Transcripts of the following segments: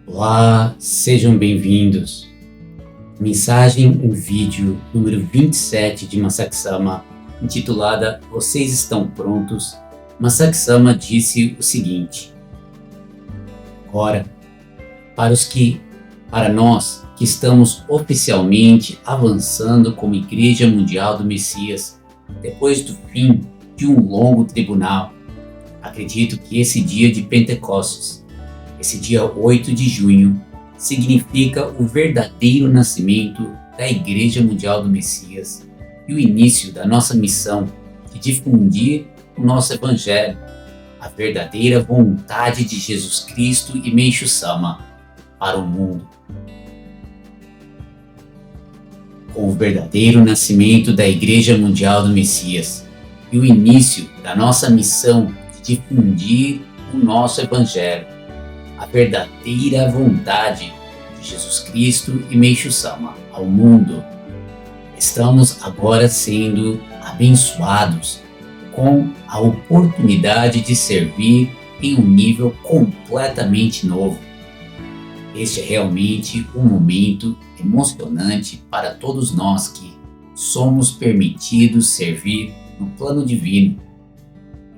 Olá, sejam bem-vindos. Mensagem em vídeo número 27 de Masaaki Sama, intitulada Vocês Estão Prontos? Masaaki Sama disse o seguinte: Ora, para nós que estamos oficialmente avançando como Igreja Mundial do Messias, depois do fim de um longo tribunal, acredito que esse dia de Pentecostes, esse dia 8 de junho, significa o verdadeiro nascimento da Igreja Mundial do Messias e o início da nossa missão de difundir o nosso Evangelho, a verdadeira vontade de Jesus Cristo e Meishu Sama para o mundo. Com o verdadeiro nascimento da Igreja Mundial do Messias e o início da nossa missão de difundir o nosso Evangelho, a verdadeira vontade de Jesus Cristo e Meishu Sama ao mundo, estamos agora sendo abençoados com a oportunidade de servir em um nível completamente novo. Este é realmente um momento emocionante para todos nós que somos permitidos servir no plano divino.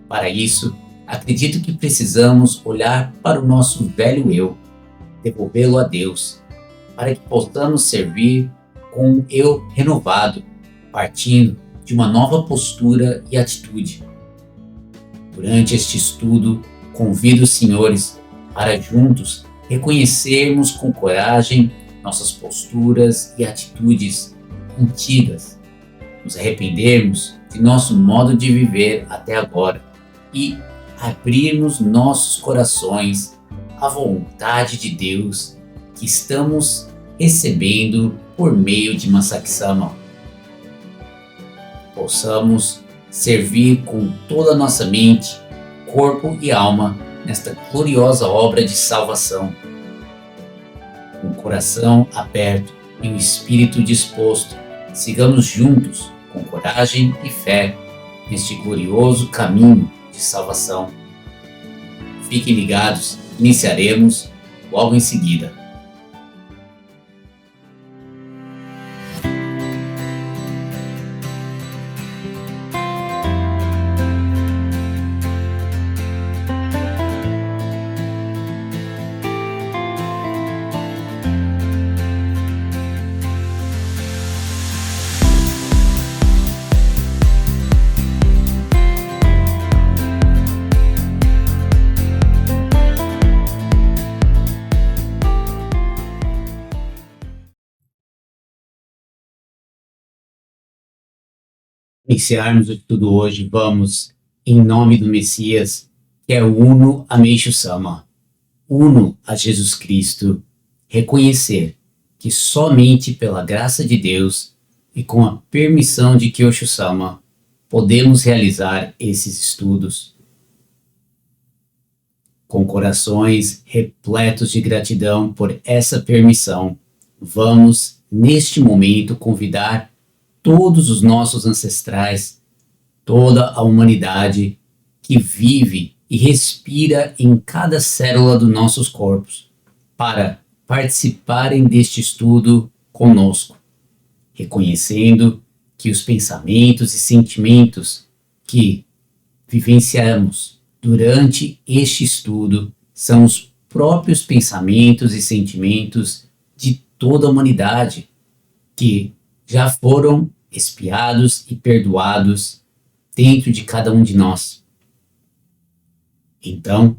Para isso, acredito que precisamos olhar para o nosso velho eu, devolvê-lo a Deus, para que possamos servir com um eu renovado, partindo de uma nova postura e atitude. Durante este estudo, convido os senhores para juntos reconhecermos com coragem nossas posturas e atitudes antigas, nos arrependermos de nosso modo de viver até agora e abrirmos nossos corações à vontade de Deus que estamos recebendo por meio de Masaaki Sama. Possamos servir com toda a nossa mente, corpo e alma nesta gloriosa obra de salvação. Com o coração aberto e o espírito disposto, sigamos juntos, com coragem e fé, neste glorioso caminho de salvação. Fiquem ligados, iniciaremos logo em seguida. Iniciarmos o estudo hoje, vamos, em nome do Messias, que é uno a Meishu Sama, uno a Jesus Cristo, reconhecer que somente pela graça de Deus e com a permissão de Kyosho Sama podemos realizar esses estudos. Com corações repletos de gratidão por essa permissão, vamos, neste momento, convidar todos os nossos ancestrais, toda a humanidade que vive e respira em cada célula dos nossos corpos, para participarem deste estudo conosco, reconhecendo que os pensamentos e sentimentos que vivenciamos durante este estudo são os próprios pensamentos e sentimentos de toda a humanidade, que já foram expiados e perdoados dentro de cada um de nós. Então,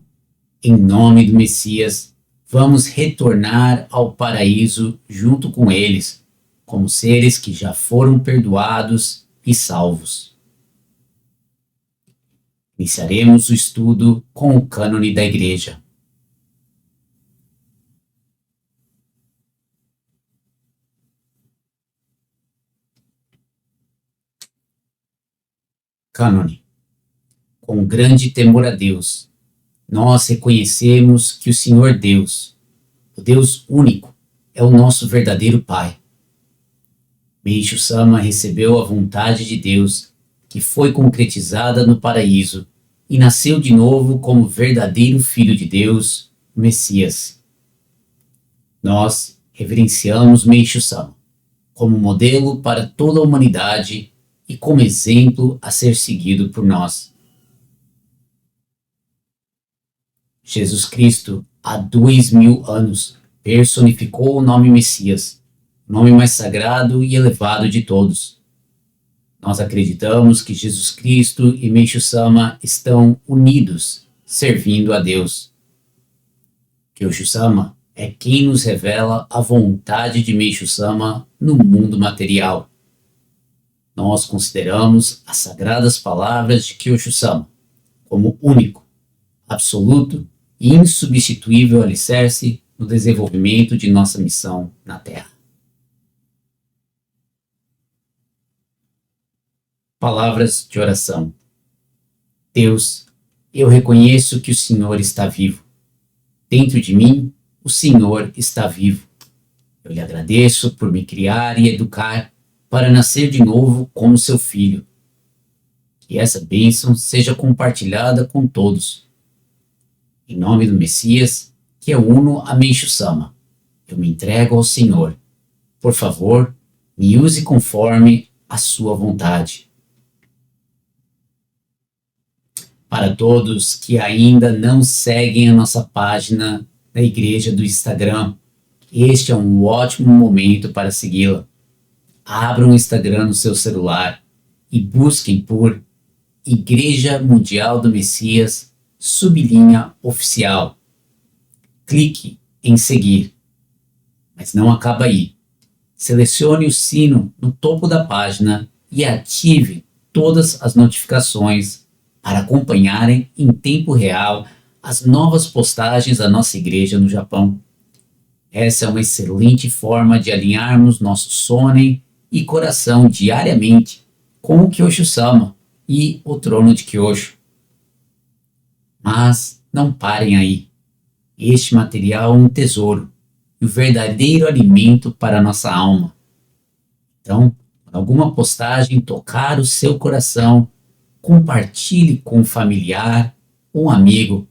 em nome do Messias, vamos retornar ao paraíso junto com eles, como seres que já foram perdoados e salvos. Iniciaremos o estudo com o cânone da Igreja. Cânone. Com grande temor a Deus, nós reconhecemos que o Senhor Deus, o Deus único, é o nosso verdadeiro Pai. Meishu Sama recebeu a vontade de Deus, que foi concretizada no paraíso, e nasceu de novo como verdadeiro Filho de Deus, Messias. Nós reverenciamos Meishu Sama como modelo para toda a humanidade e como exemplo a ser seguido por nós. Jesus Cristo, há 2000 anos, personificou o nome Messias, o nome mais sagrado e elevado de todos. Nós acreditamos que Jesus Cristo e Meishu Sama estão unidos, servindo a Deus. Kyoshu Sama é quem nos revela a vontade de Meishu Sama no mundo material. Nós consideramos as sagradas palavras de Kyoshu Sama como único, absoluto e insubstituível alicerce no desenvolvimento de nossa missão na Terra. Palavras de oração. Deus, eu reconheço que o Senhor está vivo. Dentro de mim, o Senhor está vivo. Eu lhe agradeço por me criar e educar para nascer de novo como seu filho. Que essa bênção seja compartilhada com todos. Em nome do Messias, que é uno a Meishu Sama, eu me entrego ao Senhor. Por favor, me use conforme a sua vontade. Para todos que ainda não seguem a nossa página da igreja do Instagram, este é um ótimo momento para segui-la. Abram o Instagram no seu celular e busquem por Igreja Mundial do Messias, sublinha oficial. Clique em seguir. Mas não acaba aí. Selecione o sino no topo da página e ative todas as notificações para acompanharem em tempo real as novas postagens da nossa igreja no Japão. Essa é uma excelente forma de alinharmos nosso sonen e coração diariamente com o Kyoshu Sama e o trono de Kyoshu. Mas não parem aí. Este material é um tesouro e o verdadeiro alimento para a nossa alma. Então, quando alguma postagem tocar o seu coração, compartilhe com um familiar ou um amigo.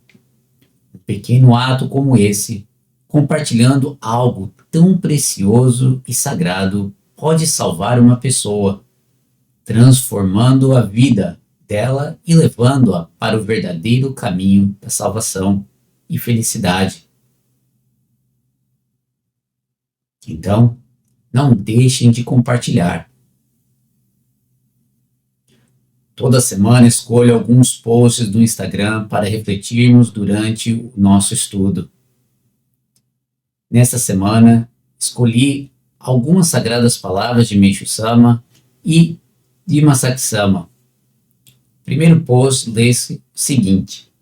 Um pequeno ato como esse, compartilhando algo tão precioso e sagrado, pode salvar uma pessoa, transformando a vida dela e levando-a para o verdadeiro caminho da salvação e felicidade. Então, não deixem de compartilhar. Toda semana escolho alguns posts do Instagram para refletirmos durante o nosso estudo. Nesta semana, escolhi algumas sagradas palavras de Meishu Sama e de Masaki Sama. O primeiro post lê-se o seguinte: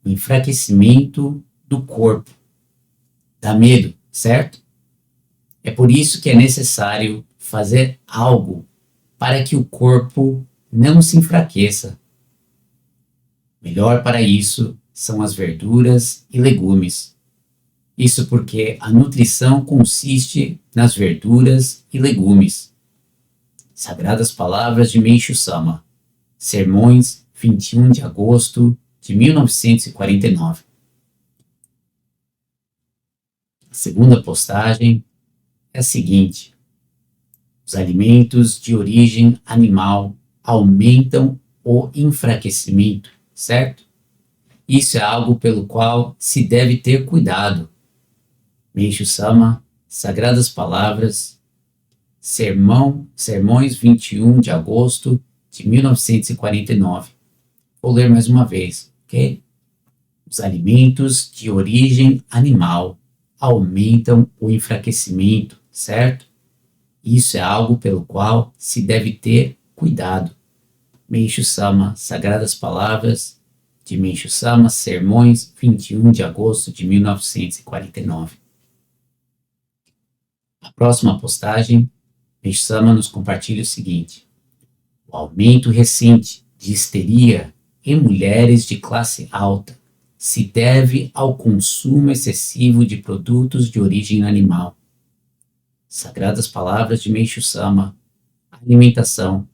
o enfraquecimento do corpo. Dá medo, certo? É por isso que é necessário fazer algo para que o corpo não se enfraqueça. Melhor para isso são as verduras e legumes. Isso porque a nutrição consiste nas verduras e legumes. Sagradas palavras de Meishu Sama. Sermões, 21 de agosto de 1949. A segunda postagem é a seguinte: os alimentos de origem animal aumentam o enfraquecimento, certo? Isso é algo pelo qual se deve ter cuidado. Meishu Sama, Sagradas Palavras, Sermões 21 de agosto de 1949. Vou ler mais uma vez, ok? Os alimentos de origem animal aumentam o enfraquecimento, certo? Isso é algo pelo qual se deve ter cuidado. Meishu Sama, Sagradas Palavras de Meishu Sama, Sermões, 21 de agosto de 1949. A próxima postagem, Meishu Sama nos compartilha o seguinte: o aumento recente de histeria em mulheres de classe alta se deve ao consumo excessivo de produtos de origem animal. Sagradas Palavras de Meishu Sama, Alimentação,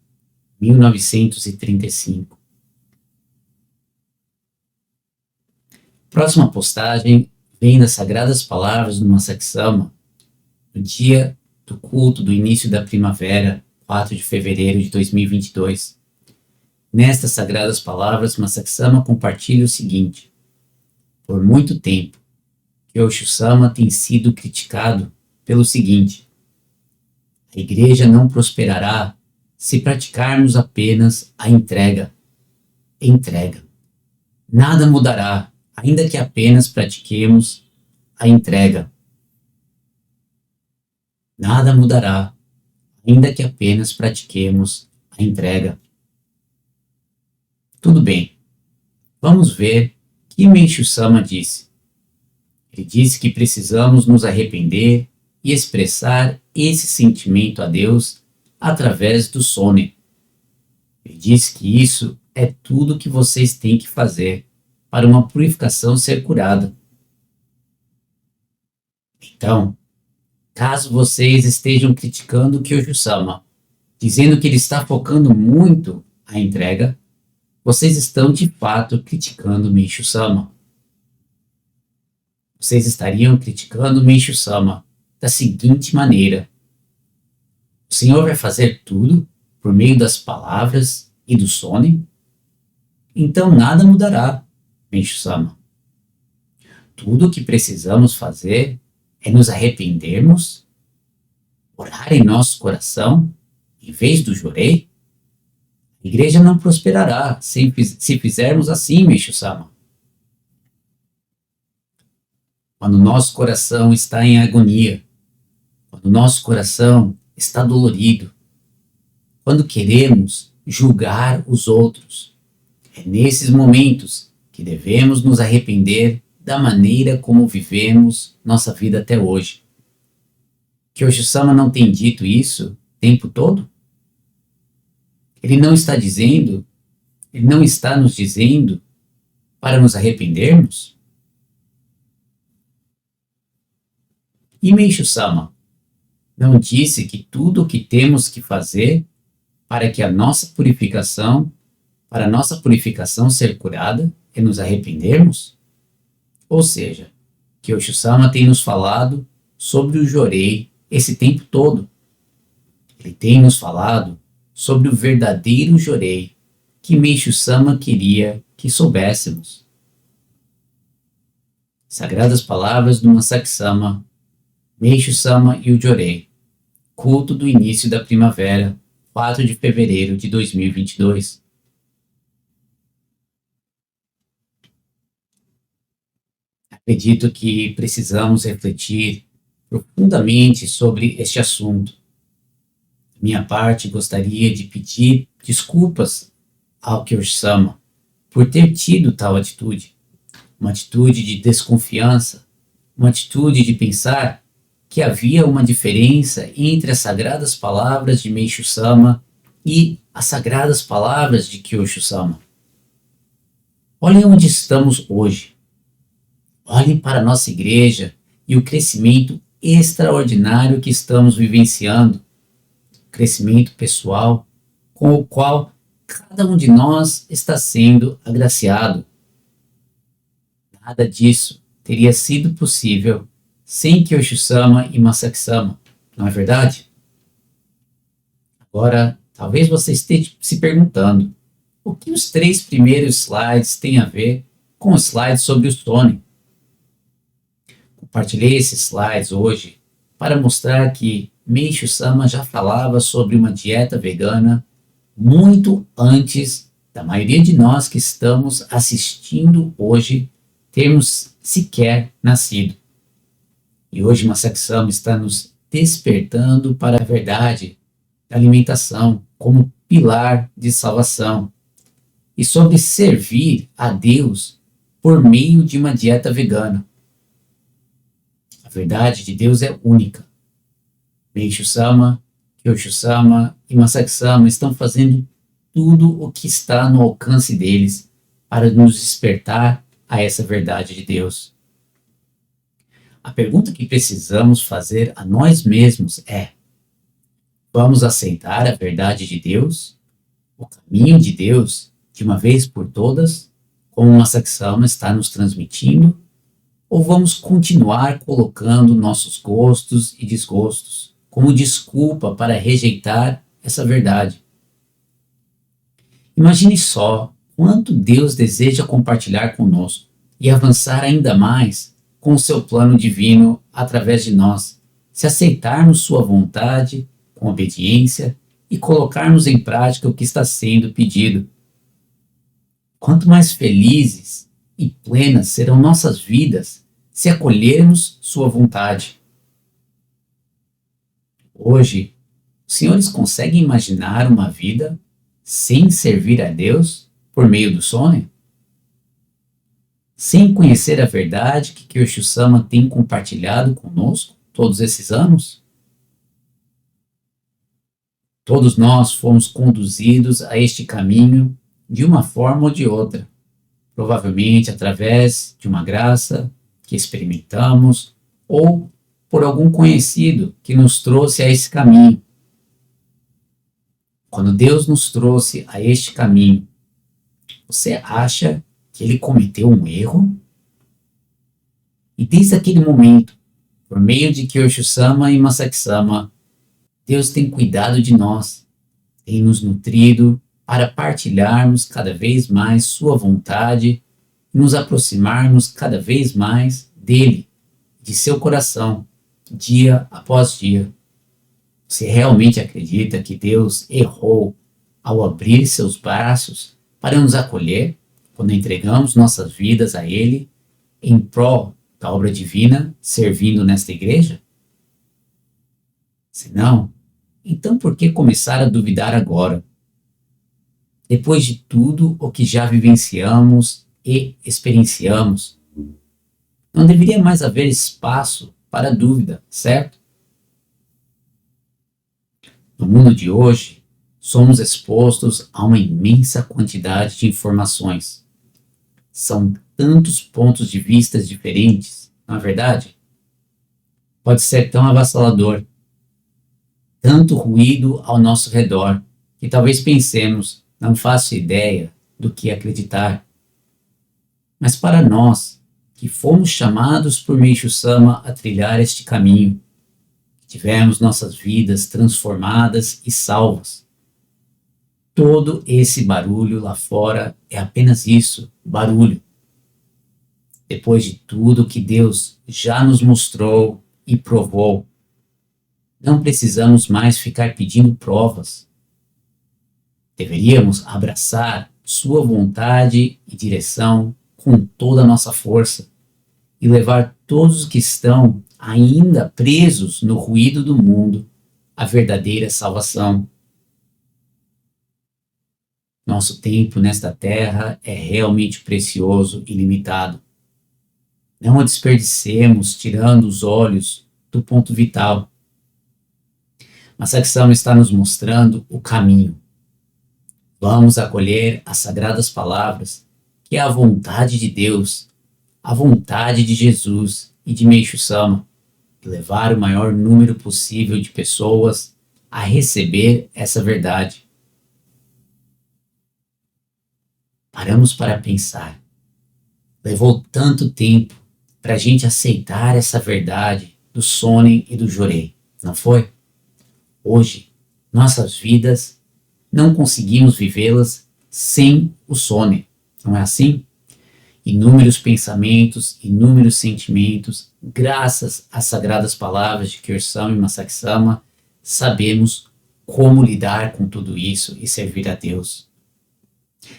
1935. Próxima postagem lendo as sagradas palavras do Masaksama, no dia do culto do início da primavera, 4 de fevereiro de 2022. Nestas sagradas palavras, Masaksama compartilha o seguinte: por muito tempo, Kyosho-sama tem sido criticado pelo seguinte: a igreja não prosperará se praticarmos apenas a entrega. Entrega. Nada mudará, ainda que apenas pratiquemos a entrega. Nada mudará, ainda que apenas pratiquemos a entrega. Tudo bem, vamos ver o que Meishu-sama disse. Ele disse que precisamos nos arrepender e expressar esse sentimento a Deus através do Sonen. Ele disse que isso é tudo que vocês têm que fazer para uma purificação ser curada. Então, caso vocês estejam criticando Kyosho-sama, dizendo que ele está focando muito a entrega, vocês estão de fato criticando Meishu-sama. Vocês estariam criticando Meishu-sama da seguinte maneira: o Senhor vai fazer tudo por meio das palavras e do Sonen? Então nada mudará, Meishu-sama. Tudo o que precisamos fazer é nos arrependermos, orar em nosso coração, em vez do jorei. A igreja não prosperará se fizermos assim, Meishu-sama. Quando nosso coração está em agonia, quando nosso coração está dolorido, quando queremos julgar os outros, é nesses momentos que devemos nos arrepender da maneira como vivemos nossa vida até hoje. Kyosho-sama não tem dito isso o tempo todo? Ele não está nos dizendo para nos arrependermos? E Meishu-sama não disse que tudo o que temos que fazer para a nossa purificação ser curada é nos arrependermos? Ou seja, Kyosho-sama tem nos falado sobre o jorei esse tempo todo. Ele tem nos falado sobre o verdadeiro jorei que Meishu-sama queria que soubéssemos. Sagradas palavras do Masaksama, Meishu-sama e o jorei, culto do início da primavera, 4 de fevereiro de 2022. Acredito que precisamos refletir profundamente sobre este assunto. Da minha parte, gostaria de pedir desculpas ao Kyosho-sama por ter tido tal atitude, uma atitude de desconfiança, uma atitude de pensar que havia uma diferença entre as sagradas palavras de Meishu-sama e as sagradas palavras de Kyosho-sama. Olhem onde estamos hoje. Olhem para a nossa igreja e o crescimento extraordinário que estamos vivenciando. Crescimento pessoal com o qual cada um de nós está sendo agraciado. Nada disso teria sido possível sem Kyosho-sama e Masaksama, não é verdade? Agora, talvez você esteja se perguntando o que os 3 primeiros slides têm a ver com os slides sobre o Sonen. Compartilhei esses slides hoje para mostrar que Meishu-sama já falava sobre uma dieta vegana muito antes da maioria de nós que estamos assistindo hoje termos sequer nascido. E hoje Masaksama está nos despertando para a verdade da alimentação como pilar de salvação e sobre servir a Deus por meio de uma dieta vegana. A verdade de Deus é única. Meishu-sama, Kyosho-sama e Masaksama estão fazendo tudo o que está no alcance deles para nos despertar a essa verdade de Deus. A pergunta que precisamos fazer a nós mesmos é: vamos aceitar a verdade de Deus, o caminho de Deus, de uma vez por todas, como Masaksama está nos transmitindo, Ou vamos continuar colocando nossos gostos e desgostos como desculpa para rejeitar essa verdade? Imagine só quanto Deus deseja compartilhar conosco e avançar ainda mais com o seu plano divino através de nós, se aceitarmos sua vontade com obediência e colocarmos em prática o que está sendo pedido. Quanto mais felizes e plenas serão nossas vidas se acolhermos sua vontade. Hoje, os senhores conseguem imaginar uma vida sem servir a Deus por meio do sono? Sem conhecer a verdade que Kyoshi Sama tem compartilhado conosco todos esses anos? Todos nós fomos conduzidos a este caminho de uma forma ou de outra, provavelmente através de uma graça que experimentamos ou por algum conhecido que nos trouxe a esse caminho. Quando Deus nos trouxe a este caminho, você acha que ele cometeu um erro? E desde aquele momento, por meio de Kyoshi Sama e Masaki Sama, Deus tem cuidado de nós, tem nos nutrido para partilharmos cada vez mais sua vontade e nos aproximarmos cada vez mais dele, de seu coração, dia após dia. Você realmente acredita que Deus errou ao abrir seus braços para nos acolher quando entregamos nossas vidas a Ele em prol da obra divina, servindo nesta igreja? Se não, então por que começar a duvidar agora? Depois de tudo o que já vivenciamos e experienciamos, não deveria mais haver espaço para dúvida, certo? No mundo de hoje, somos expostos a uma imensa quantidade de informações. São tantos pontos de vista diferentes, não é verdade? Pode ser tão avassalador, tanto ruído ao nosso redor, que talvez pensemos, não faço ideia do que acreditar. Mas para nós, que fomos chamados por Meishu Sama a trilhar este caminho, tivemos nossas vidas transformadas e salvas. Todo esse barulho lá fora é apenas isso, barulho. Depois de tudo que Deus já nos mostrou e provou, não precisamos mais ficar pedindo provas. Deveríamos abraçar sua vontade e direção com toda a nossa força e levar todos os que estão ainda presos no ruído do mundo à verdadeira salvação. Nosso tempo nesta terra é realmente precioso e limitado. Não o desperdicemos tirando os olhos do ponto vital. Masaki Sama está nos mostrando o caminho. Vamos acolher as sagradas palavras, que é a vontade de Deus, a vontade de Jesus e de Meishu Sama, e levar o maior número possível de pessoas a receber essa verdade. Paramos para pensar. Levou tanto tempo para a gente aceitar essa verdade do Sonen e do Jorei, não foi? Hoje, nossas vidas não conseguimos vivê-las sem o Sonen, não é assim? Inúmeros pensamentos, inúmeros sentimentos, graças às sagradas palavras de Kyoshi Sama e Masaki Sama, sabemos como lidar com tudo isso e servir a Deus.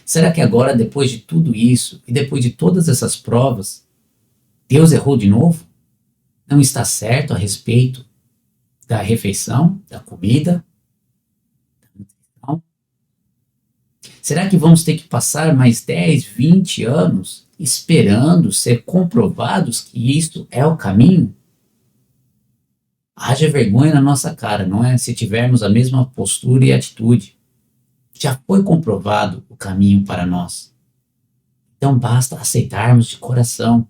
Será que agora, depois de tudo isso e depois de todas essas provas, Deus errou de novo? Não está certo a respeito da refeição, da comida? Não? Será que vamos ter que passar mais 10, 20 anos esperando ser comprovados que isto é o caminho? Haja vergonha na nossa cara, não é? Se tivermos a mesma postura e atitude. Já foi comprovado o caminho para nós. Então basta aceitarmos de coração,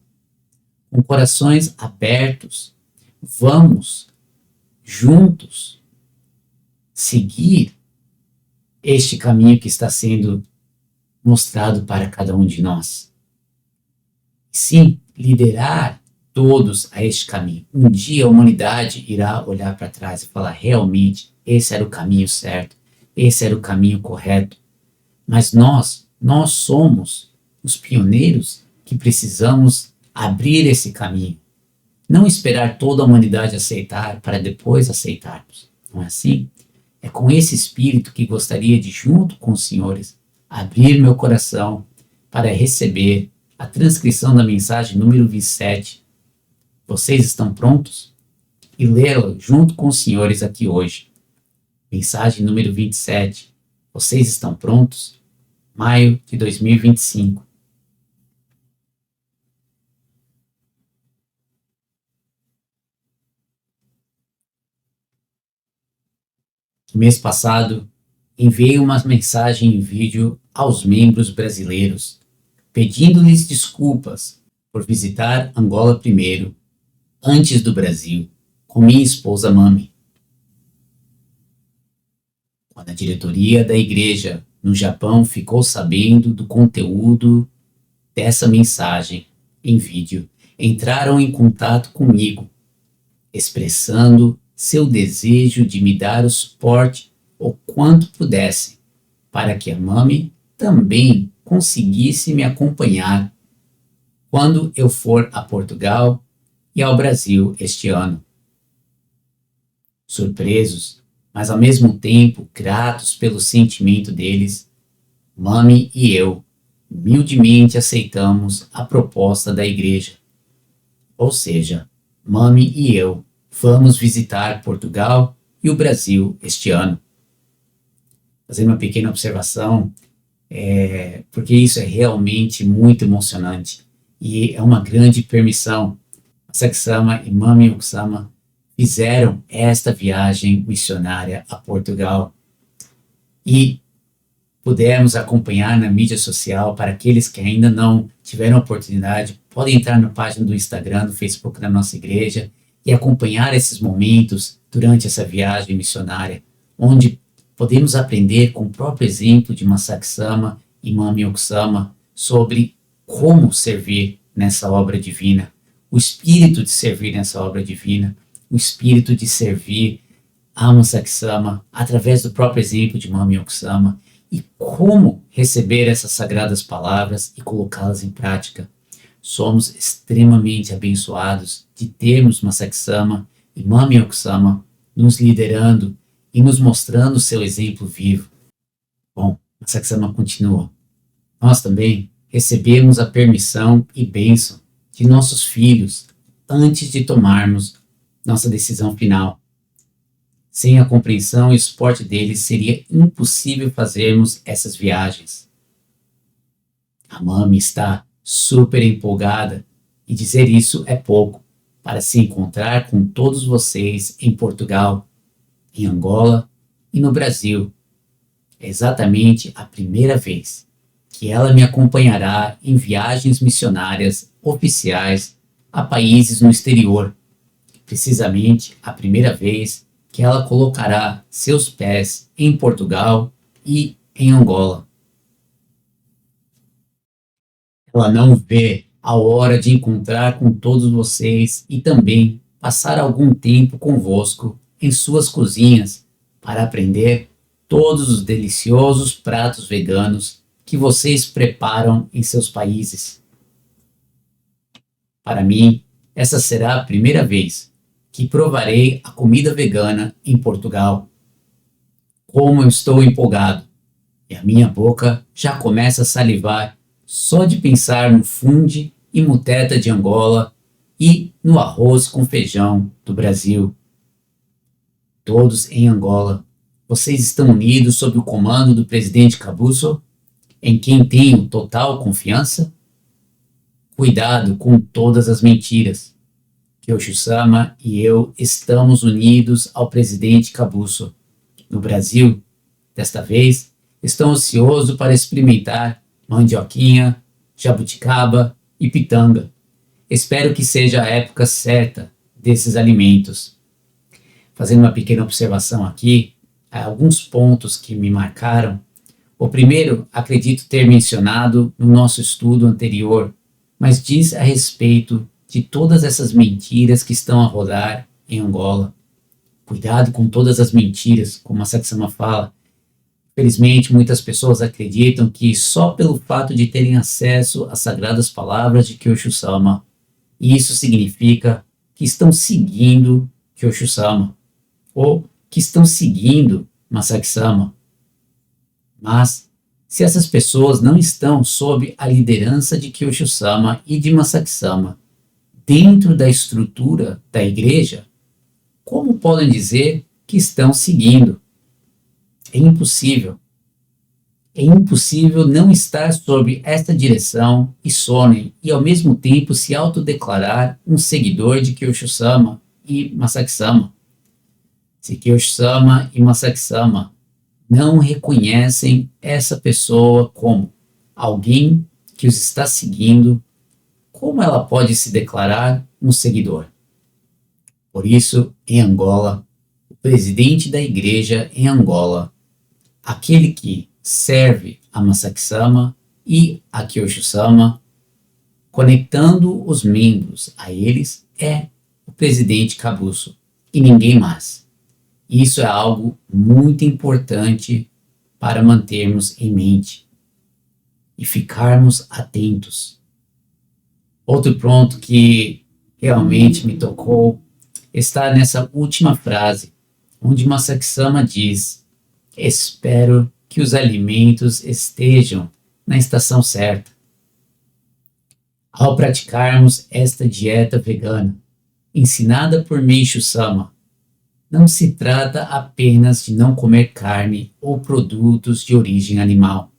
com corações abertos. Vamos juntos seguir este caminho que está sendo mostrado para cada um de nós. Sim, liderar todos a este caminho. Um dia a humanidade irá olhar para trás e falar: realmente, esse era o caminho certo, esse era o caminho correto. Mas nós somos os pioneiros que precisamos abrir esse caminho. Não esperar toda a humanidade aceitar para depois aceitarmos. Não é assim? É com esse espírito que gostaria de, junto com os senhores, abrir meu coração para receber a transcrição da mensagem número 27. Vocês estão prontos? E lê-la junto com os senhores aqui hoje. Mensagem número 27. Vocês estão prontos? Maio de 2025. No mês passado, enviei uma mensagem em vídeo aos membros brasileiros, pedindo-lhes desculpas por visitar Angola primeiro, antes do Brasil, com minha esposa Mami. Quando a diretoria da igreja no Japão ficou sabendo do conteúdo dessa mensagem em vídeo, entraram em contato comigo, expressando seu desejo de me dar o suporte o quanto pudesse, para que a Mami também conseguisse me acompanhar quando eu for a Portugal e ao Brasil este ano. Surpresos, mas ao mesmo tempo gratos pelo sentimento deles, Mami e eu humildemente aceitamos a proposta da igreja. Ou seja, Mami e eu vamos visitar Portugal e o Brasil este ano. Fazer uma pequena observação, porque isso é realmente muito emocionante e é uma grande permissão. Masaki-sama e Mami Okusama fizeram esta viagem missionária a Portugal e pudemos acompanhar na mídia social. Para aqueles que ainda não tiveram oportunidade, podem entrar na página do Instagram, do Facebook da nossa igreja e acompanhar esses momentos durante essa viagem missionária, onde podemos aprender com o próprio exemplo de Masaki-sama e Mami Okusama sobre como servir nessa obra divina, o espírito de servir nessa obra divina, o espírito de servir a Masaki-sama através do próprio exemplo de Mami Okusama e como receber essas sagradas palavras e colocá-las em prática. Somos extremamente abençoados de termos Masaki-sama e Mami Okusama nos liderando e nos mostrando seu exemplo vivo. Bom, Masaki-sama continua. Nós também recebemos a permissão e bênção de nossos filhos antes de tomarmos nossa decisão final. Sem a compreensão e suporte deles, seria impossível fazermos essas viagens. A Mami está super empolgada e dizer isso é pouco para se encontrar com todos vocês em Portugal, em Angola e no Brasil. É exatamente a primeira vez que ela me acompanhará em viagens missionárias oficiais a países no exterior. Precisamente a primeira vez que ela colocará seus pés em Portugal e em Angola. Ela não vê a hora de encontrar com todos vocês e também passar algum tempo convosco em suas cozinhas para aprender todos os deliciosos pratos veganos que vocês preparam em seus países. Para mim, essa será a primeira vez que provarei a comida vegana em Portugal. Como eu estou empolgado! E a minha boca já começa a salivar só de pensar no fundi e muteta de Angola e no arroz com feijão do Brasil. Todos em Angola, vocês estão unidos sob o comando do presidente Kabuso, em quem tenho total confiança? Cuidado com todas as mentiras. Kyoshu-sama e eu estamos unidos ao presidente Kabuso. No Brasil, desta vez, estou ansioso para experimentar mandioquinha, jabuticaba e pitanga. Espero que seja a época certa desses alimentos. Fazendo uma pequena observação aqui, há alguns pontos que me marcaram. O primeiro, acredito ter mencionado no nosso estudo anterior, mas diz a respeito de todas essas mentiras que estão a rodar em Angola. Cuidado com todas as mentiras, como a Saksama fala. Infelizmente, muitas pessoas acreditam que só pelo fato de terem acesso às sagradas palavras de Kyoshi-sama, isso significa que estão seguindo Kyoshi-sama, ou que estão seguindo Masaki-sama. Mas, se essas pessoas não estão sob a liderança de Kyoshi-sama e de Masaki-sama, dentro da estrutura da igreja, como podem dizer que estão seguindo? É impossível. É impossível não estar sob esta direção e Sonen e ao mesmo tempo se autodeclarar um seguidor de Kyoshi-sama e Masaki-sama. Se Kyoshi-sama e Masaki-sama não reconhecem essa pessoa como alguém que os está seguindo, como ela pode se declarar um seguidor? Por isso, em Angola, o presidente da igreja em Angola, aquele que serve a Masaki-sama e a Kyoshi-sama, conectando os membros a eles, é o presidente Kabuso e ninguém mais. Isso é algo muito importante para mantermos em mente e ficarmos atentos. Outro ponto que realmente me tocou está nessa última frase, onde Masaki-sama diz: espero que os alimentos estejam na estação certa. Ao praticarmos esta dieta vegana, ensinada por Meishu-sama, não se trata apenas de não comer carne ou produtos de origem animal.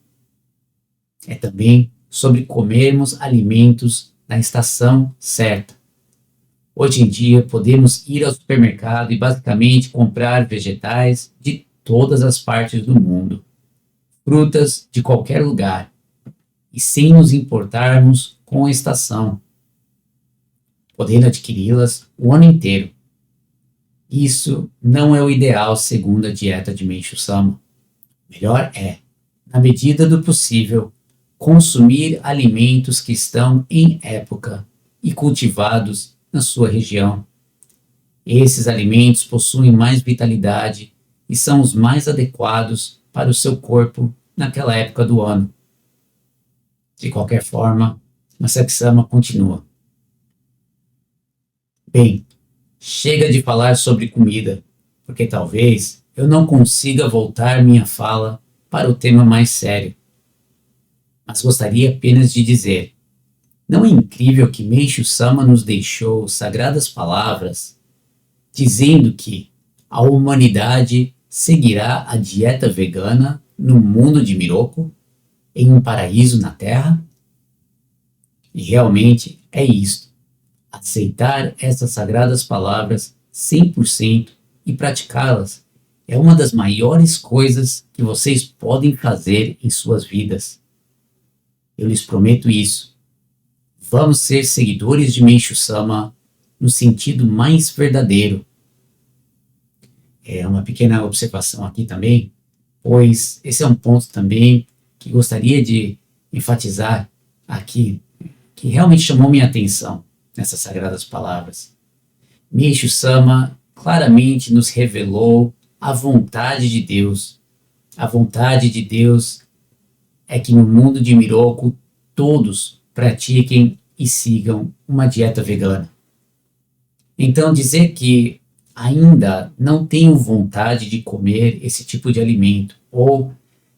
É também sobre comermos alimentos na estação certa. Hoje em dia podemos ir ao supermercado e basicamente comprar vegetais de todas as partes do mundo, frutas de qualquer lugar, e sem nos importarmos com a estação, podendo adquiri-las o ano inteiro. Isso não é o ideal segundo a dieta de Meishu-sama. Melhor é, na medida do possível, consumir alimentos que estão em época e cultivados na sua região. Esses alimentos possuem mais vitalidade e são os mais adequados para o seu corpo naquela época do ano. De qualquer forma, Masaki-sama continua. Bem, chega de falar sobre comida, porque talvez eu não consiga voltar minha fala para o tema mais sério. Mas gostaria apenas de dizer, não é incrível que Meishu-sama nos deixou sagradas palavras, dizendo que a humanidade seguirá a dieta vegana no mundo de Miroku, em um paraíso na Terra? E realmente é isto. Aceitar essas sagradas palavras 100% e praticá-las é uma das maiores coisas que vocês podem fazer em suas vidas. Eu lhes prometo isso. Vamos ser seguidores de Meishu-sama no sentido mais verdadeiro. É uma pequena observação aqui também, pois esse é um ponto também que gostaria de enfatizar aqui, que realmente chamou minha atenção nessas sagradas palavras. Meishu-sama claramente nos revelou a vontade de Deus. A vontade de Deus é que no mundo de Miroku todos pratiquem e sigam uma dieta vegana. Então dizer que ainda não tenho vontade de comer esse tipo de alimento, ou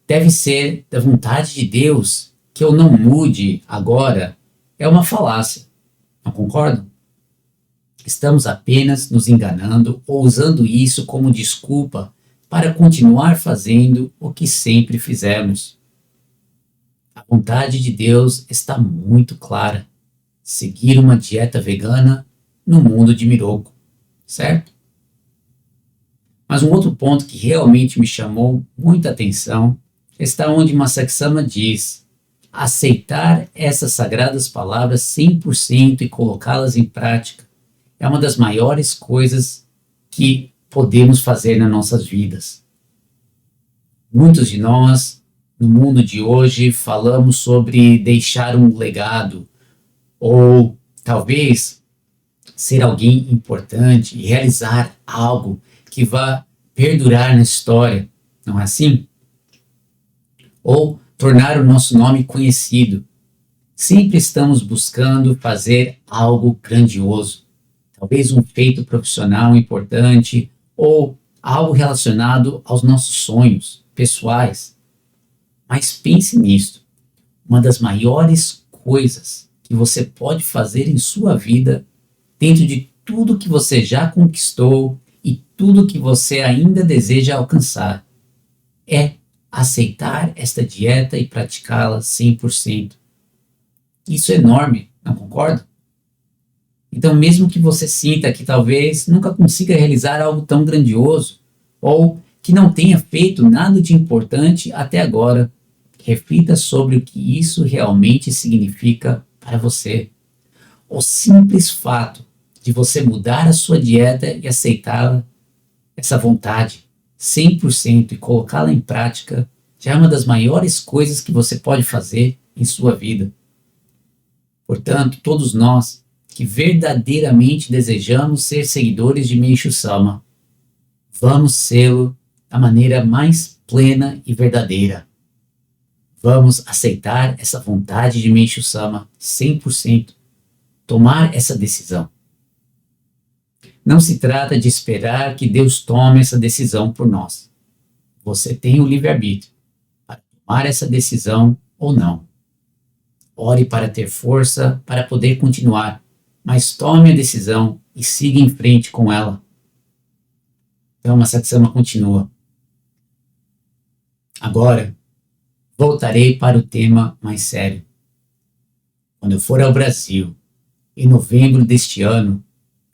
deve ser da vontade de Deus que eu não mude agora, é uma falácia. Não concordam? Estamos apenas nos enganando ou usando isso como desculpa para continuar fazendo o que sempre fizemos. A vontade de Deus está muito clara. Seguir uma dieta vegana no mundo de Miroku, certo? Mas um outro ponto que realmente me chamou muita atenção está onde Masaki-sama diz: aceitar essas sagradas palavras 100% e colocá-las em prática é uma das maiores coisas que podemos fazer nas nossas vidas. Muitos de nós, no mundo de hoje, falamos sobre deixar um legado, ou talvez ser alguém importante e realizar algo que vá perdurar na história, não é assim? Ou tornar o nosso nome conhecido. Sempre estamos buscando fazer algo grandioso, talvez um feito profissional importante ou algo relacionado aos nossos sonhos pessoais. Mas pense nisto, uma das maiores coisas que você pode fazer em sua vida, dentro de tudo que você já conquistou e tudo que você ainda deseja alcançar, é aceitar esta dieta e praticá-la 100%. Isso é enorme, não concorda? Então, mesmo que você sinta que talvez nunca consiga realizar algo tão grandioso, ou que não tenha feito nada de importante até agora, reflita sobre o que isso realmente significa para você. O simples fato de você mudar a sua dieta e aceitá-la, essa vontade, 100% e colocá-la em prática, já é uma das maiores coisas que você pode fazer em sua vida. Portanto, todos nós que verdadeiramente desejamos ser seguidores de Meishu Sama, vamos sê-lo da maneira mais plena e verdadeira. Vamos aceitar essa vontade de Meishu Sama 100%, tomar essa decisão. Não se trata de esperar que Deus tome essa decisão por nós. Você tem o livre-arbítrio para tomar essa decisão ou não. Ore para ter força para poder continuar, mas tome a decisão e siga em frente com ela. Então, a Satsama continua. Agora, voltarei para o tema mais sério. Quando eu for ao Brasil, em novembro deste ano,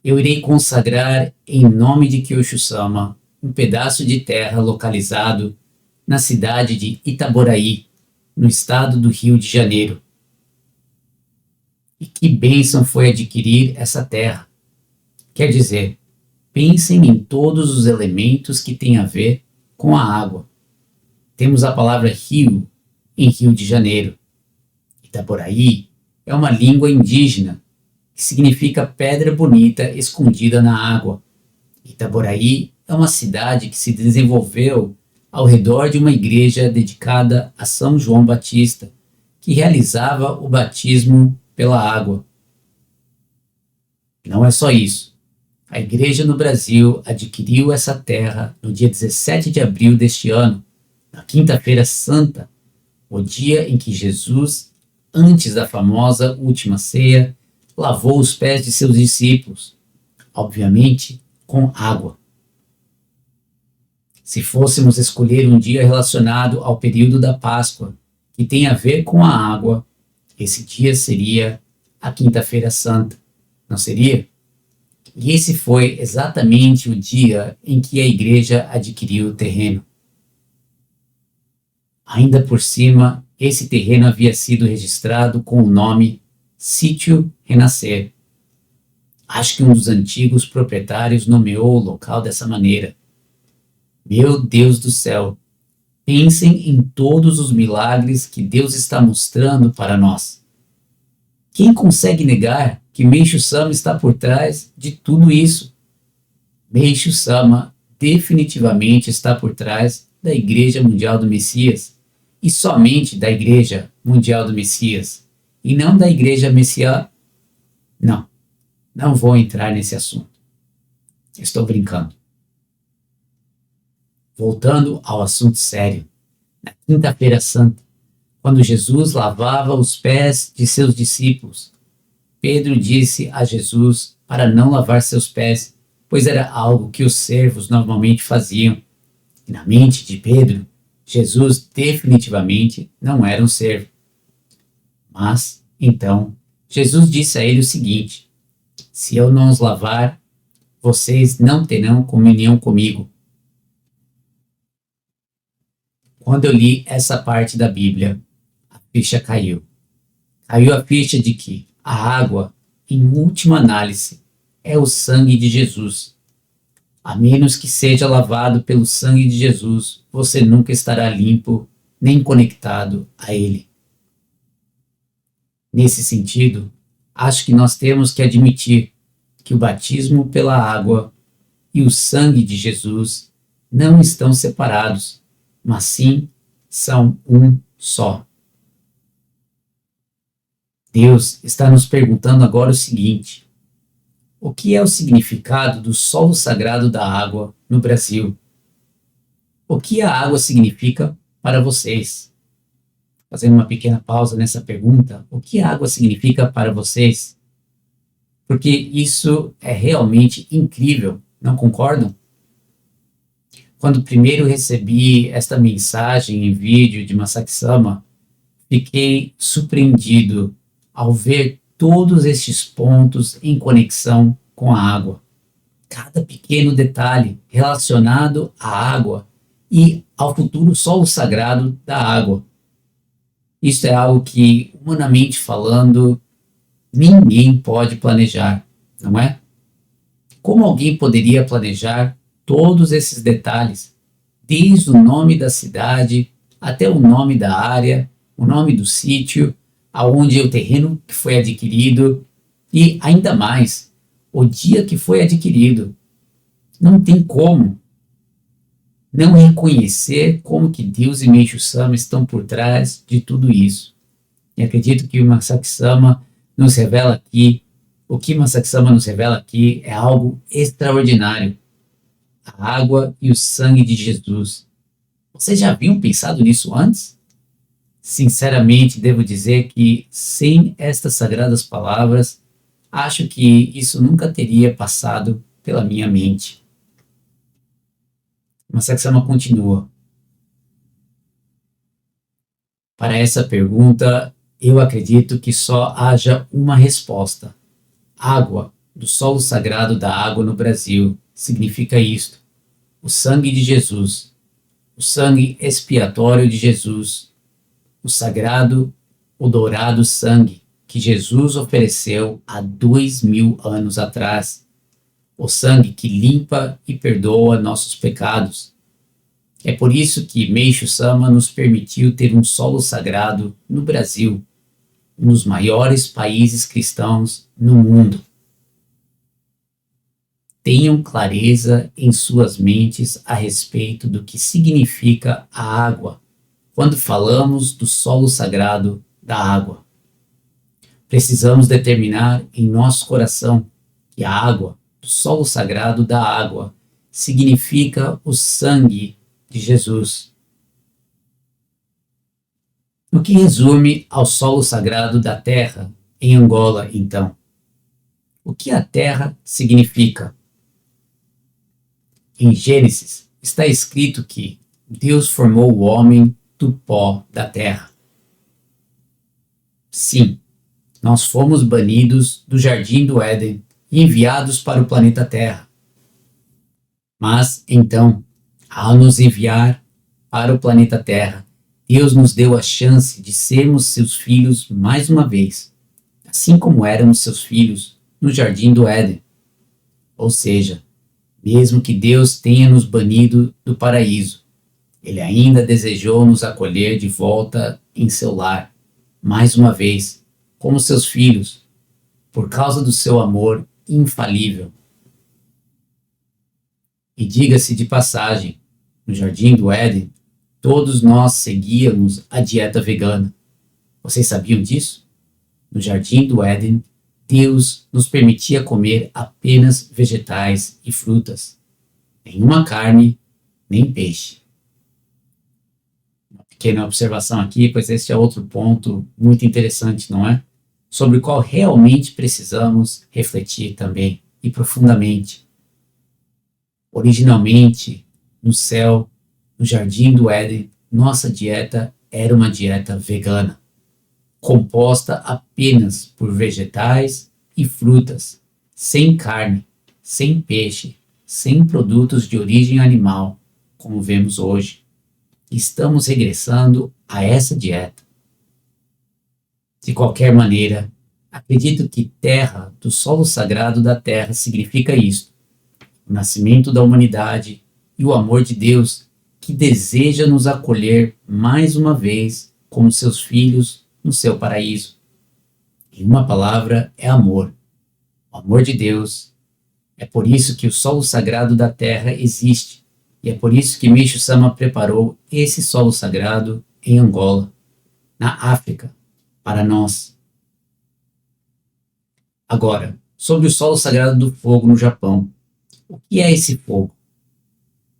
eu irei consagrar, em nome de Kyosho Sama, um pedaço de terra localizado na cidade de Itaboraí, no estado do Rio de Janeiro. E que bênção foi adquirir essa terra. Quer dizer, pensem em todos os elementos que têm a ver com a água. Temos a palavra rio em Rio de Janeiro. Itaboraí é uma língua indígena que significa pedra bonita escondida na água. Itaboraí é uma cidade que se desenvolveu ao redor de uma igreja dedicada a São João Batista, que realizava o batismo pela água. Não é só isso. A igreja no Brasil adquiriu essa terra no dia 17 de abril deste ano, na Quinta-feira Santa, o dia em que Jesus, antes da famosa última ceia, lavou os pés de seus discípulos, obviamente com água. Se fôssemos escolher um dia relacionado ao período da Páscoa, que tem a ver com a água, esse dia seria a Quinta-feira Santa, não seria? E esse foi exatamente o dia em que a igreja adquiriu o terreno. Ainda por cima, esse terreno havia sido registrado com o nome Sítio Renascer. Acho que um dos antigos proprietários nomeou o local dessa maneira. Meu Deus do céu! Pensem em todos os milagres que Deus está mostrando para nós. Quem consegue negar que Meishu Sama está por trás de tudo isso? Meishu Sama definitivamente está por trás da Igreja Mundial do Messias, e somente da Igreja Mundial do Messias, e não da Igreja Messiânica. Não vou entrar nesse assunto. Estou brincando. Voltando ao assunto sério, na Quinta-feira Santa, quando Jesus lavava os pés de seus discípulos, Pedro disse a Jesus para não lavar seus pés, pois era algo que os servos normalmente faziam. E na mente de Pedro, Jesus definitivamente não era um servo. Mas, então, Jesus disse a ele o seguinte: se eu não os lavar, vocês não terão comunhão comigo. Quando eu li essa parte da Bíblia, a ficha caiu. Caiu a ficha de que a água, em última análise, é o sangue de Jesus. A menos que seja lavado pelo sangue de Jesus, você nunca estará limpo nem conectado a Ele. Nesse sentido, acho que nós temos que admitir que o batismo pela água e o sangue de Jesus não estão separados, mas sim são um só. Deus está nos perguntando agora o seguinte: o que é o significado do solo sagrado da água no Brasil? O que a água significa para vocês? Fazendo uma pequena pausa nessa pergunta, o que a água significa para vocês? Porque isso é realmente incrível, não concordam? Quando primeiro recebi esta mensagem em vídeo de Masaaki Sama, fiquei surpreendido ao ver todos estes pontos em conexão com a água. Cada pequeno detalhe relacionado à água e ao futuro solo sagrado da água. Isso é algo que, humanamente falando, ninguém pode planejar, não é? Como alguém poderia planejar todos esses detalhes, desde o nome da cidade até o nome da área, o nome do sítio, aonde é o terreno que foi adquirido e, ainda mais, o dia que foi adquirido? Não tem como não reconhecer como que Deus e Meishu Sama estão por trás de tudo isso. E acredito que o Masaaki Sama nos revela aqui, o que Masaaki Sama nos revela aqui é algo extraordinário. A água e o sangue de Jesus. Vocês já haviam pensado nisso antes? Sinceramente, devo dizer que sem estas sagradas palavras, acho que isso nunca teria passado pela minha mente. Masaaki Sama continua. Para essa pergunta, eu acredito que só haja uma resposta. Água, do solo sagrado da água no Brasil, significa isto: o sangue de Jesus, o sangue expiatório de Jesus, o sagrado, o dourado sangue que Jesus ofereceu há 2000 anos atrás, o sangue que limpa e perdoa nossos pecados. É por isso que Meishu Sama nos permitiu ter um solo sagrado no Brasil, um dos maiores países cristãos no mundo. Tenham clareza em suas mentes a respeito do que significa a água quando falamos do solo sagrado da água. Precisamos determinar em nosso coração que a água, do solo sagrado da água, significa o sangue de Jesus. O que resume ao solo sagrado da terra em Angola, então? O que a terra significa? Em Gênesis está escrito que Deus formou o homem do pó da terra. Sim, nós fomos banidos do jardim do Éden e enviados para o planeta Terra. Mas, então, ao nos enviar para o planeta Terra, Deus nos deu a chance de sermos seus filhos mais uma vez, assim como éramos seus filhos no jardim do Éden. Ou seja, mesmo que Deus tenha nos banido do paraíso, Ele ainda desejou nos acolher de volta em seu lar, mais uma vez, como seus filhos, por causa do seu amor infalível. E diga-se de passagem, no jardim do Éden, todos nós seguíamos a dieta vegana. Vocês sabiam disso? No jardim do Éden, Deus nos permitia comer apenas vegetais e frutas. Nenhuma carne, nem peixe. Uma pequena observação aqui, pois este é outro ponto muito interessante, não é? Sobre o qual realmente precisamos refletir também, e profundamente. Originalmente, no céu, no jardim do Éden, nossa dieta era uma dieta vegana, composta apenas por vegetais e frutas, sem carne, sem peixe, sem produtos de origem animal, como vemos hoje. Estamos regressando a essa dieta. De qualquer maneira, acredito que terra, do solo sagrado da terra, significa isto: o nascimento da humanidade e o amor de Deus, que deseja nos acolher mais uma vez como seus filhos no seu paraíso. Em uma palavra, é amor. O amor de Deus É por isso que o solo sagrado da terra existe, e é por isso que Meixo Sama preparou esse solo sagrado em Angola, na África, para nós. Agora, sobre o solo sagrado do fogo no Japão. O que é esse fogo?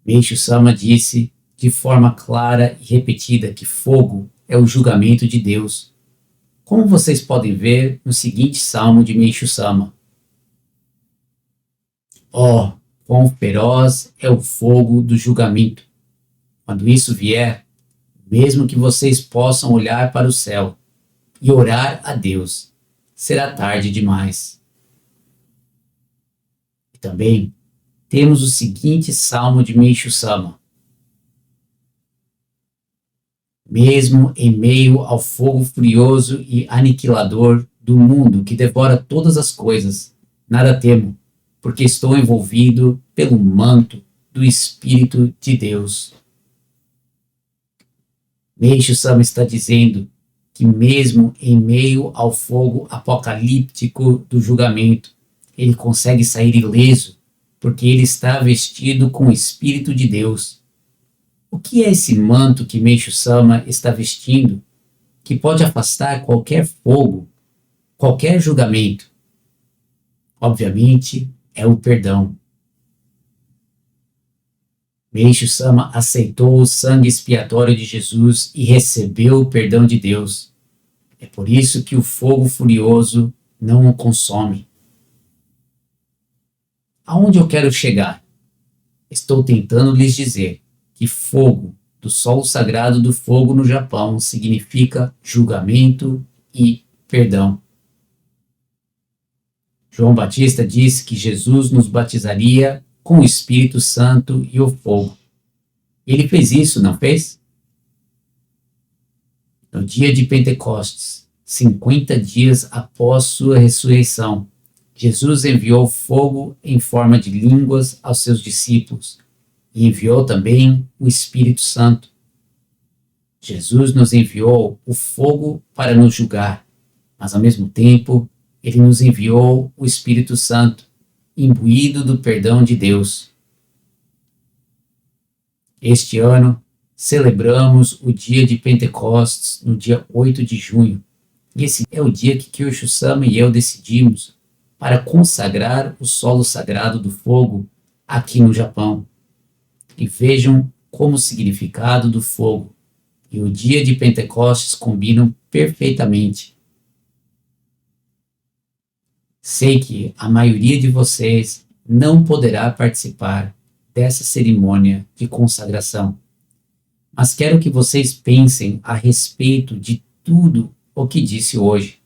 Meixo Sama disse de forma clara e repetida que fogo é o julgamento de Deus, como vocês podem ver no seguinte salmo de Meixo Sama. Ó, quão feroz é o fogo do julgamento! Quando isso vier, mesmo que vocês possam olhar para o céu e orar a Deus, será tarde demais. E também temos o seguinte salmo de Meixo Sama. Mesmo em meio ao fogo furioso e aniquilador do mundo que devora todas as coisas, nada temo, porque estou envolvido pelo manto do Espírito de Deus. Meixo Sama está dizendo que mesmo em meio ao fogo apocalíptico do julgamento, ele consegue sair ileso, porque ele está vestido com o Espírito de Deus. O que é esse manto que Meixo Sama está vestindo, que pode afastar qualquer fogo, qualquer julgamento? Obviamente, é o perdão. Meixo Sama aceitou o sangue expiatório de Jesus e recebeu o perdão de Deus. É por isso que o fogo furioso não o consome. Aonde eu quero chegar? Estou tentando lhes dizer que fogo, do solo sagrado do fogo no Japão, significa julgamento e perdão. João Batista disse que Jesus nos batizaria com o Espírito Santo e o fogo. Ele fez isso, não fez? No dia de Pentecostes, 50 dias após sua ressurreição, Jesus enviou fogo em forma de línguas aos seus discípulos e enviou também o Espírito Santo. Jesus nos enviou o fogo para nos julgar, mas ao mesmo tempo ele nos enviou o Espírito Santo, imbuído do perdão de Deus. Este ano, celebramos o dia de Pentecostes no dia 8 de junho. E esse é o dia que Kyosho Sama e eu decidimos para consagrar o solo sagrado do fogo aqui no Japão. E vejam como o significado do fogo e o dia de Pentecostes combinam perfeitamente. Sei que a maioria de vocês não poderá participar dessa cerimônia de consagração, mas quero que vocês pensem a respeito de tudo o que disse hoje,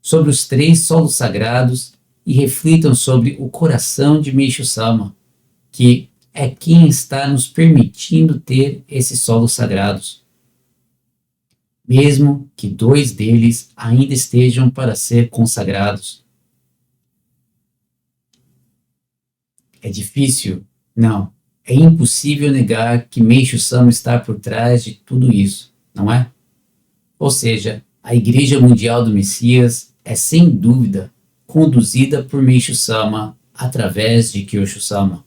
sobre os 3 solos sagrados e reflitam sobre o coração de Meixo Sama, que é quem está nos permitindo ter esses solos sagrados, mesmo que 2 deles ainda estejam para ser consagrados. É difícil? Não. É impossível negar que Meixo Sama está por trás de tudo isso, não é? Ou seja, a Igreja Mundial do Messias é sem dúvida conduzida por Meixo Sama através de Kyosho Sama.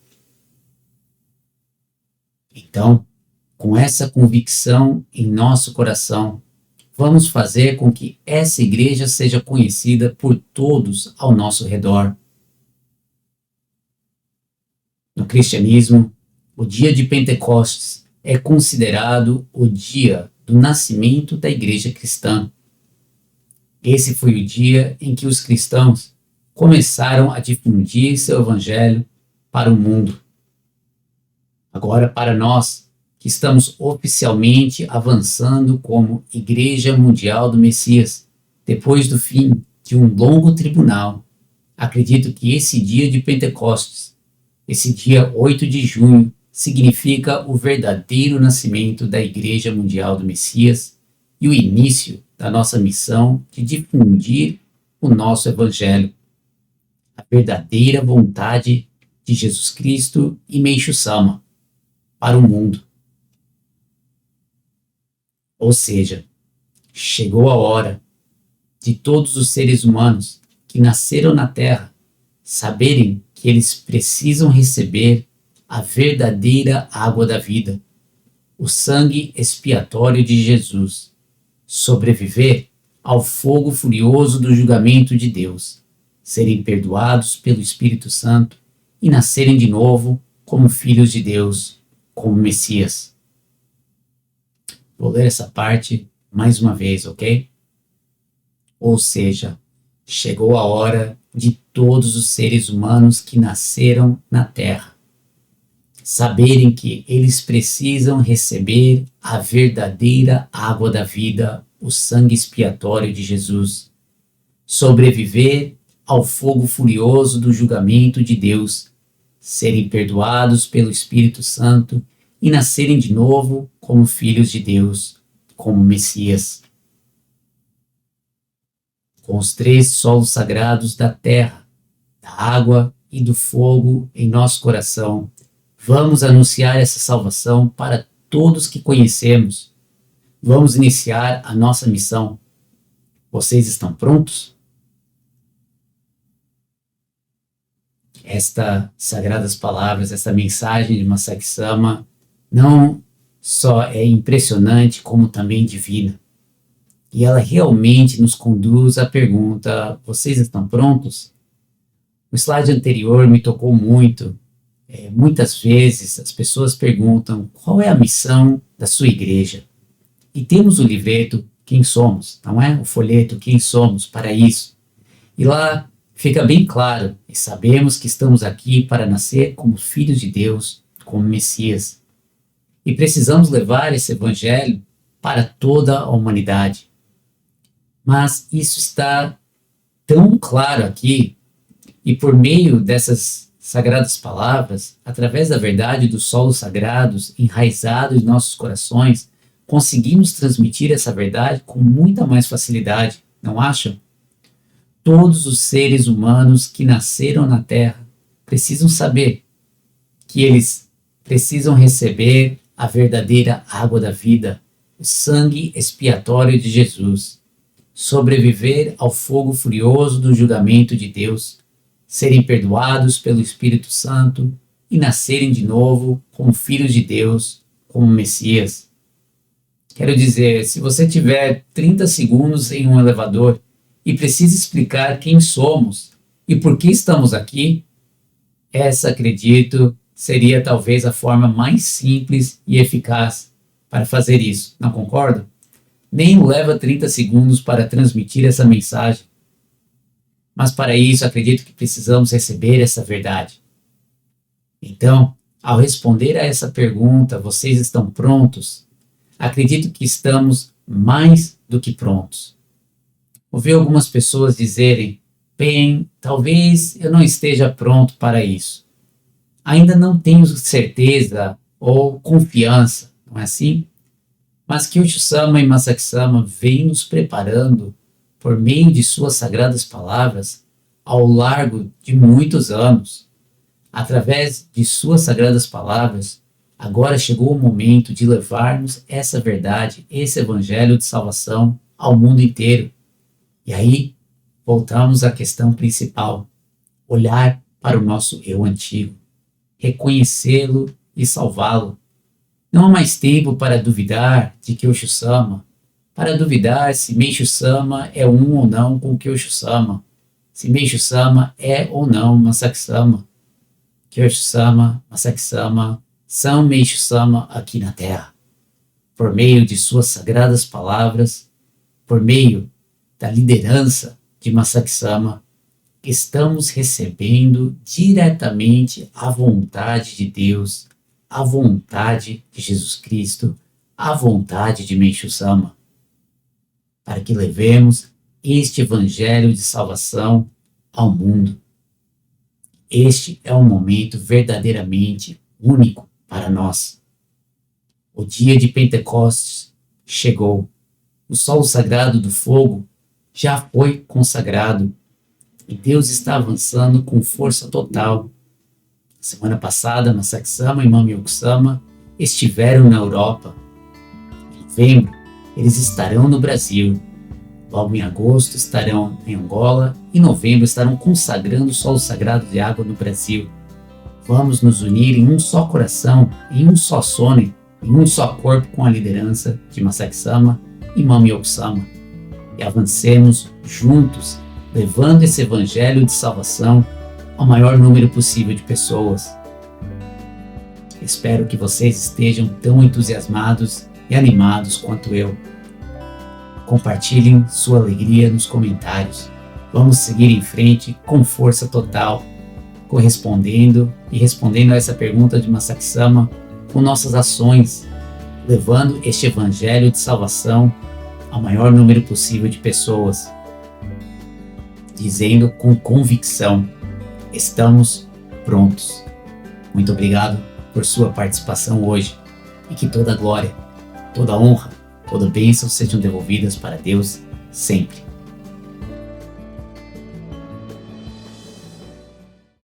Então, com essa convicção em nosso coração, vamos fazer com que essa igreja seja conhecida por todos ao nosso redor. No cristianismo, o dia de Pentecostes é considerado o dia do nascimento da igreja cristã. Esse foi o dia em que os cristãos começaram a difundir seu evangelho para o mundo. Agora, para nós, que estamos oficialmente avançando como Igreja Mundial do Messias, depois do fim de um longo tribunal, acredito que esse dia de Pentecostes, esse dia 8 de junho, significa o verdadeiro nascimento da Igreja Mundial do Messias e o início da nossa missão de difundir o nosso Evangelho, a verdadeira vontade de Jesus Cristo e Meixo Sama para o mundo. Ou seja, chegou a hora de todos os seres humanos que nasceram na Terra saberem que que eles precisam receber a verdadeira água da vida, o sangue expiatório de Jesus, sobreviver ao fogo furioso do julgamento de Deus, serem perdoados pelo Espírito Santo e nascerem de novo como filhos de Deus, como Messias. Vou ler essa parte mais uma vez, ok? Ou seja, chegou a hora de todos os seres humanos que nasceram na Terra saberem que eles precisam receber a verdadeira água da vida, o sangue expiatório de Jesus, sobreviver ao fogo furioso do julgamento de Deus, serem perdoados pelo Espírito Santo e nascerem de novo como filhos de Deus, como Messias. Com os 3 solos sagrados da terra, da água e do fogo em nosso coração, vamos anunciar essa salvação para todos que conhecemos. Vamos iniciar a nossa missão. Vocês estão prontos? Estas sagradas palavras, essa mensagem de Masaki Sama não só é impressionante, como também divina. E ela realmente nos conduz à pergunta: vocês estão prontos? O slide anterior me tocou muito. Muitas vezes as pessoas perguntam qual é a missão da sua igreja. E temos o livreto Quem Somos, não é? O folheto Quem Somos para isso. E lá fica bem claro, e sabemos que estamos aqui para nascer como filhos de Deus, como Messias. E precisamos levar esse evangelho para toda a humanidade. Mas isso está tão claro aqui, e por meio dessas sagradas palavras, através da verdade dos solos sagrados enraizados em nossos corações, conseguimos transmitir essa verdade com muita mais facilidade, não acham? Todos os seres humanos que nasceram na Terra precisam saber que eles precisam receber a verdadeira água da vida, o sangue expiatório de Jesus, sobreviver ao fogo furioso do julgamento de Deus, serem perdoados pelo Espírito Santo e nascerem de novo como filhos de Deus, como Messias. Quero dizer, se você tiver 30 segundos em um elevador e precisa explicar quem somos e por que estamos aqui, essa, acredito, seria talvez a forma mais simples e eficaz para fazer isso, não concorda? Nem leva 30 segundos para transmitir essa mensagem. Mas para isso, acredito que precisamos receber essa verdade. Então, ao responder a essa pergunta, vocês estão prontos? Acredito que estamos mais do que prontos. Ouvi algumas pessoas dizerem: bem, talvez eu não esteja pronto para isso. Ainda não tenho certeza ou confiança, não é assim? Mas Kyosho Sama e Masaki Sama vêm nos preparando por meio de suas sagradas palavras ao largo de muitos anos. Através de suas sagradas palavras, agora chegou o momento de levarmos essa verdade, esse evangelho de salvação ao mundo inteiro. E aí, voltamos à questão principal: olhar para o nosso eu antigo, reconhecê-lo e salvá-lo. Não há mais tempo para duvidar de Kyosho Sama, para duvidar se Meishu Sama é um ou não com Kyosho Sama, se Meishu Sama é ou não Masaki Sama. Kyosho Sama, Masaki Sama são Meishu Sama aqui na Terra. Por meio de suas sagradas palavras, por meio da liderança de Masaki Sama, estamos recebendo diretamente a vontade de Deus, a vontade de Jesus Cristo, a vontade de Meishu Sama, para que levemos este evangelho de salvação ao mundo. Este é um momento verdadeiramente único para nós. O dia de Pentecostes chegou. O solo sagrado do fogo já foi consagrado e Deus está avançando com força total. Semana passada, Masaki Sama e Mami Okusama estiveram na Europa. Em novembro, eles estarão no Brasil. Logo em agosto estarão em Angola, em novembro estarão consagrando o solo sagrado de água no Brasil. Vamos nos unir em um só coração, em um só sonho, em um só corpo com a liderança de Masaki Sama e Mami Okusama. E avancemos juntos, levando esse evangelho de salvação ao maior número possível de pessoas. Espero que vocês estejam tão entusiasmados e animados quanto eu. Compartilhem sua alegria nos comentários. Vamos seguir em frente com força total, correspondendo e respondendo a essa pergunta de Masaki Sama com nossas ações, levando este evangelho de salvação ao maior número possível de pessoas, dizendo com convicção: estamos prontos. Muito obrigado por sua participação hoje e que toda glória, toda honra, toda bênção sejam devolvidas para Deus sempre.